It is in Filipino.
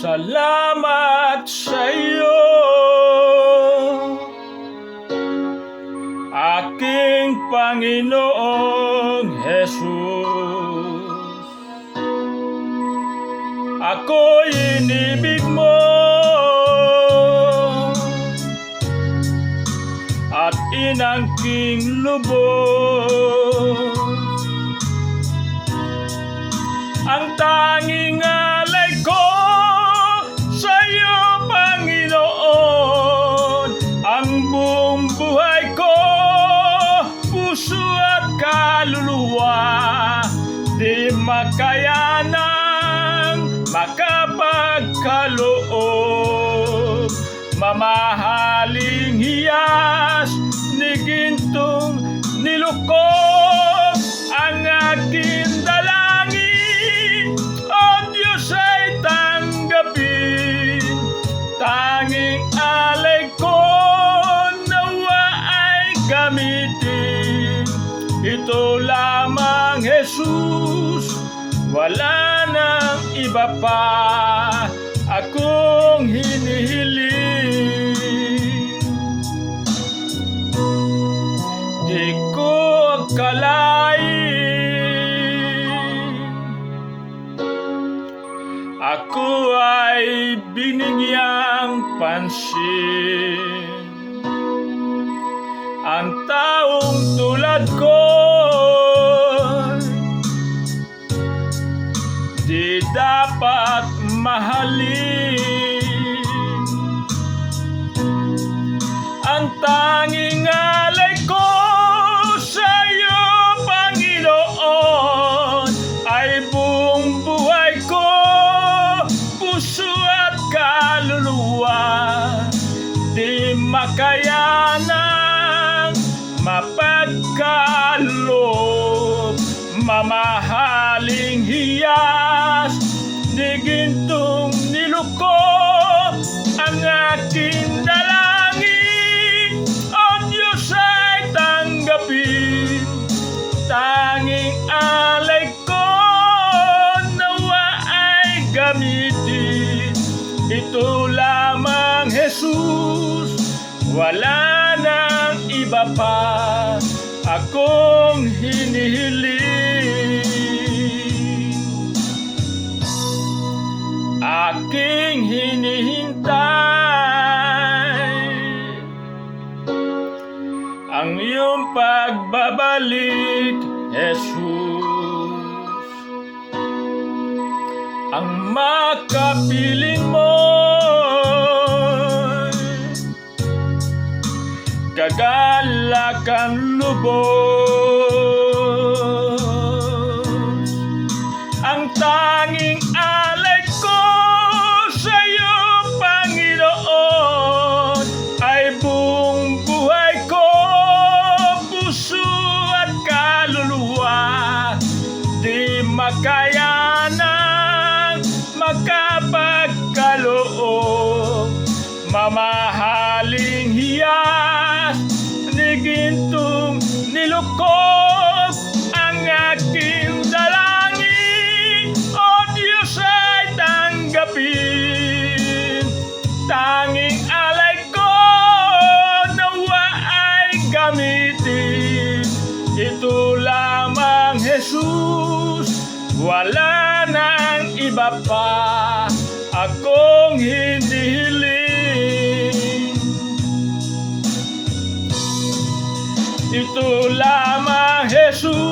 Salamat sa iyo, aking Panginoong Jesus. Ako'y inibig mo at inangking lubos. Ang tanging alay ko sa iyo, Panginoon, ang buong buhay ko, puso at kaluluwa, di makayanang makapagkaloob. Mamahaling hiyas ni gintong nilukog ang aking dalangin, o Diyos ay tanggapin. Tanging alay ko nawa ay gamitin. Ito lamang, Jesus, wala nang iba pa akong hinihiling. Di ko akalain ako ay binigyang pansin. Ang taong tulad ko di dapat mahalin. Ang tanging alay ko sa iyo, Panginoon, ay buong buhay ko, puso at kaluluwa, di makayanang mapagkaloob. Mamahaling hiyas ni gintong nilukog ang aking dalangin, o Diyos ay tanggapin. Tanging alay ko nawa ay gamitin. Ito lamang, Jesus, wala nang iba pa akong hinihiling. Aking hinihintay ang iyong pagbabalik, Jesus. Ang makapiling mo kagalakan lubos. Ang tanging alay ko sa iyo, Panginoon, ay buong buhay ko, puso at kaluluwa, di makayanang makapagkaloob. Mamahaling hiyas ni gintong nilukog ang aking dalangin, o Diyos ay tanggapin. Tanging alay ko nawa ay gamitin. Ito lamang, Jesus, wala nang iba pa akong hinihiling. Ito lamang, Jesus,